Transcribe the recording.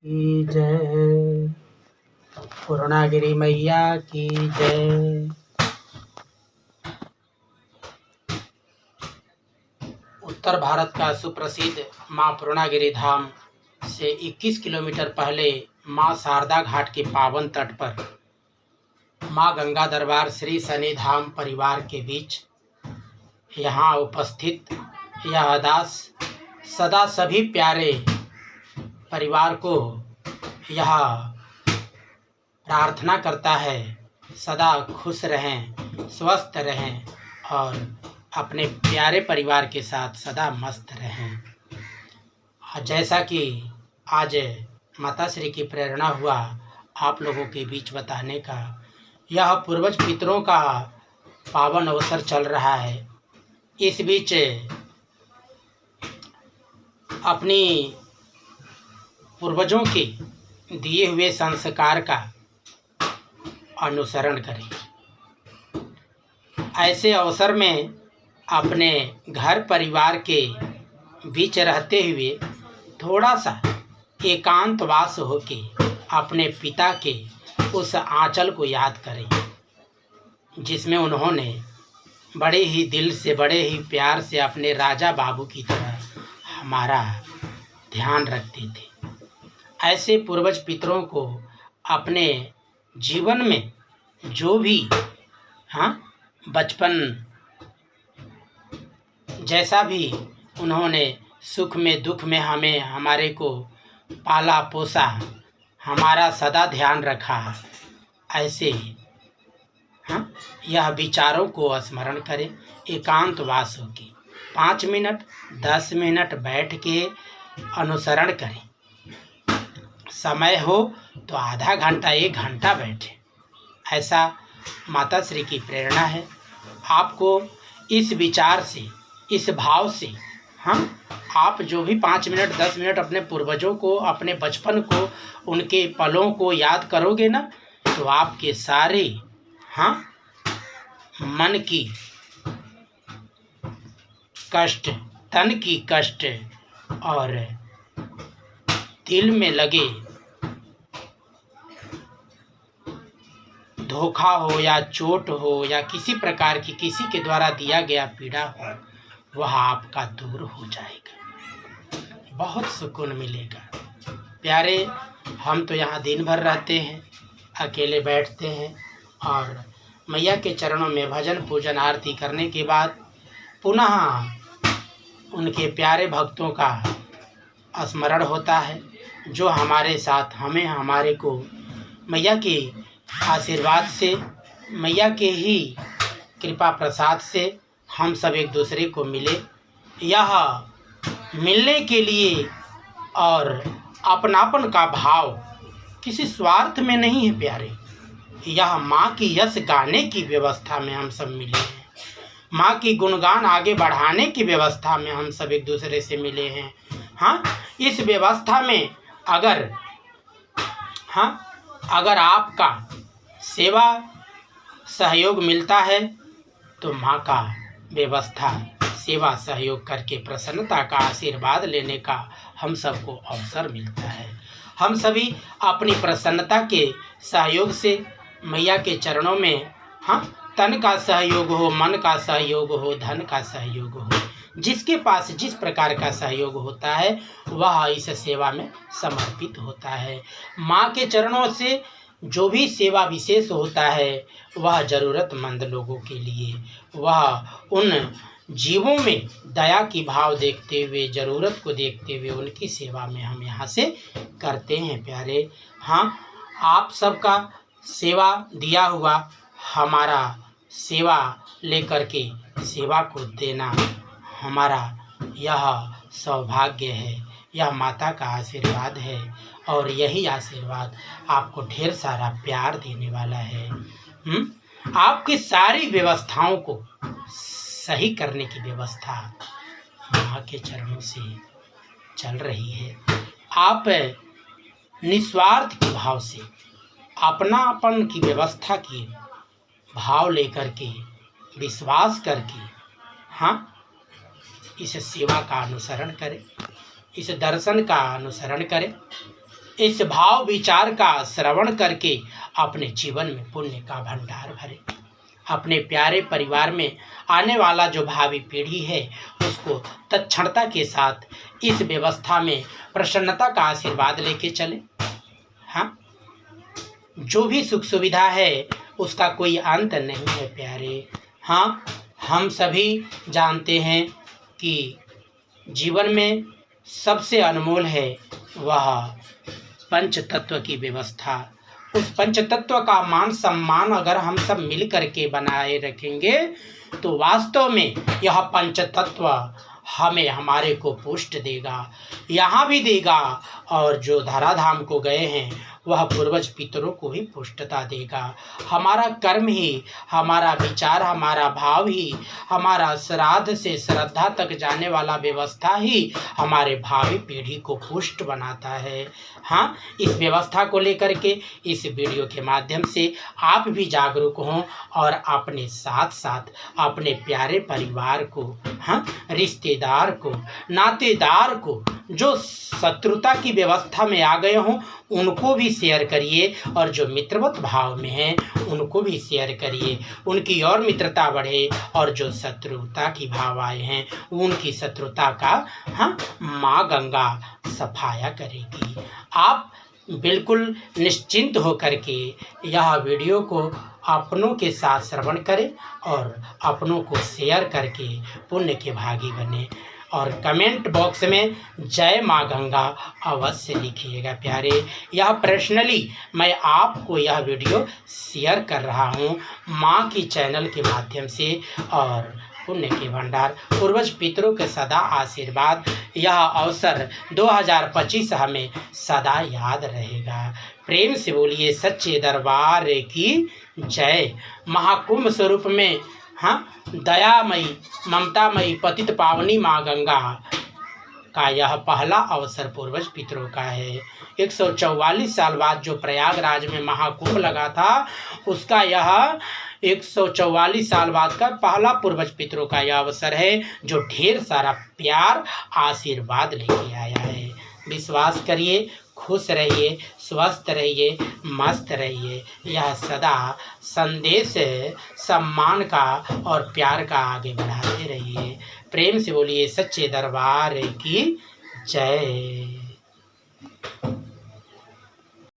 की जय। पूर्णागिरि मैया की जय। उत्तर भारत का सुप्रसिद्ध माँ पूर्णागिरि धाम से 21 किलोमीटर पहले माँ शारदा घाट के पावन तट पर माँ गंगा दरबार श्री शनि धाम परिवार के बीच यहाँ उपस्थित यह दास सदा सभी प्यारे परिवार को यह प्रार्थना करता है, सदा खुश रहें, स्वस्थ रहें और अपने प्यारे परिवार के साथ सदा मस्त रहें। जैसा कि आज माता श्री की प्रेरणा हुआ आप लोगों के बीच बताने का, यह पूर्वज पितरों का पावन अवसर चल रहा है। इस बीच अपनी पूर्वजों के दिए हुए संस्कार का अनुसरण करें। ऐसे अवसर में अपने घर परिवार के बीच रहते हुए थोड़ा सा एकांतवास होके अपने पिता के उस आंचल को याद करें जिसमें उन्होंने बड़े ही दिल से, बड़े ही प्यार से अपने राजा बाबू की तरह हमारा ध्यान रखते थे। ऐसे पूर्वज पितरों को अपने जीवन में जो भी बचपन जैसा भी उन्होंने सुख में दुख में हमें हमारे को पाला पोसा, हमारा सदा ध्यान रखा, ऐसे यह विचारों को स्मरण करें। एकांतवास होके 5 मिनट 10 मिनट बैठ के अनुसरण करें। समय हो तो आधा घंटा 1 घंटा बैठे। ऐसा माता श्री की प्रेरणा है। आपको इस विचार से, इस भाव से आप जो भी 5 मिनट 10 मिनट अपने पूर्वजों को, अपने बचपन को, उनके पलों को याद करोगे ना, तो आपके सारे मन की कष्ट, तन की कष्ट और दिल में लगे धोखा हो या चोट हो या किसी प्रकार की किसी के द्वारा दिया गया पीड़ा हो, वह आपका दूर हो जाएगा। बहुत सुकून मिलेगा। प्यारे, हम तो यहाँ दिन भर रहते हैं, अकेले बैठते हैं और मैया के चरणों में भजन पूजन आरती करने के बाद पुनः उनके प्यारे भक्तों का स्मरण होता है, जो हमारे साथ हमारे को मैया के आशीर्वाद से, मैया के ही कृपा प्रसाद से हम सब एक दूसरे को मिले। यह मिलने के लिए और अपनापन का भाव किसी स्वार्थ में नहीं है प्यारे। यह माँ की यश गाने की व्यवस्था में हम सब मिले हैं। माँ की गुणगान आगे बढ़ाने की व्यवस्था में हम सब एक दूसरे से मिले हैं। इस व्यवस्था में अगर आपका सेवा सहयोग मिलता है तो माँ का व्यवस्था सेवा सहयोग करके प्रसन्नता का आशीर्वाद लेने का हम सबको अवसर मिलता है। हम सभी अपनी प्रसन्नता के सहयोग से मैया के चरणों में तन का सहयोग हो, मन का सहयोग हो, धन का सहयोग हो, जिसके पास जिस प्रकार का सहयोग होता है वह इस सेवा में समर्पित होता है। माँ के चरणों से जो भी सेवा विशेष होता है वह ज़रूरतमंद लोगों के लिए, वह उन जीवों में दया की भाव देखते हुए, ज़रूरत को देखते हुए उनकी सेवा में हम यहाँ से करते हैं प्यारे। आप सबका सेवा दिया हुआ हमारा सेवा लेकर के सेवा को देना हमारा यह सौभाग्य है, यह माता का आशीर्वाद है और यही आशीर्वाद आपको ढेर सारा प्यार देने वाला है। आपकी सारी व्यवस्थाओं को सही करने की व्यवस्था माँ के चरणों से चल रही है। आप निस्वार्थ के भाव से, अपनापन की व्यवस्था की भाव लेकर के, विश्वास करके इस सेवा का अनुसरण करें, इस दर्शन का अनुसरण करें। इस भाव विचार का श्रवण करके अपने जीवन में पुण्य का भंडार भरे। अपने प्यारे परिवार में आने वाला जो भावी पीढ़ी है उसको तत्क्षणता के साथ इस व्यवस्था में प्रसन्नता का आशीर्वाद लेके चले। हाँ, जो भी सुख सुविधा है उसका कोई अंत नहीं है प्यारे। हाँ, हम सभी जानते हैं कि जीवन में सबसे अनमोल है वह पंच तत्व की व्यवस्था। उस पंच तत्व का मान सम्मान अगर हम सब मिल करके बनाए रखेंगे तो वास्तव में यह पंच तत्व हमें हमारे को पुष्ट देगा, यहाँ भी देगा, और जो धराधाम को गए हैं वह पूर्वज पितरों को भी पुष्टता देगा। हमारा कर्म ही, हमारा विचार, हमारा भाव ही, हमारा श्राद्ध से श्रद्धा तक जाने वाला व्यवस्था ही हमारे भावी पीढ़ी को पुष्ट बनाता है। हाँ, इस व्यवस्था को लेकर के इस वीडियो के माध्यम से आप भी जागरूक हों और अपने साथ साथ अपने प्यारे परिवार को, हाँ, रिश्तेदार को, नातेदार को, जो शत्रुता की व्यवस्था में आ गए हों उनको भी शेयर करिए, और जो मित्रवत भाव में हैं उनको भी शेयर करिए, उनकी और मित्रता बढ़े, और जो शत्रुता की भाव आए हैं उनकी शत्रुता का, हाँ, माँ गंगा सफाया करेगी। आप बिल्कुल निश्चिंत होकर के यह वीडियो को अपनों के साथ श्रवण करें और अपनों को शेयर करके पुण्य के भागी बने, और कमेंट बॉक्स में जय माँ गंगा अवश्य लिखिएगा प्यारे। यह पर्सनली मैं आपको यह वीडियो शेयर कर रहा हूँ माँ की चैनल के माध्यम से, और पुण्य के भंडार, पूर्वज पितरों के सदा आशीर्वाद, यह अवसर 2025 हमें सदा याद रहेगा। प्रेम से बोलिए सच्चे दरबार की जय। महाकुंभ स्वरूप में, हाँ, दयामयी ममतामयी पतित पावनी माँ गंगा का यह पहला अवसर पूर्वज पितरों का है। 144 साल बाद जो प्रयागराज में महाकुंभ लगा था उसका यह 144 साल बाद का पहला पूर्वज पितरों का यह अवसर है, जो ढेर सारा प्यार आशीर्वाद लेके आया है। विश्वास करिए, खुश रहिए, स्वस्थ रहिए, मस्त रहिए। यह सदा संदेश सम्मान का और प्यार का आगे बढ़ाते रहिए। प्रेम से बोलिए सच्चे दरबार की जय।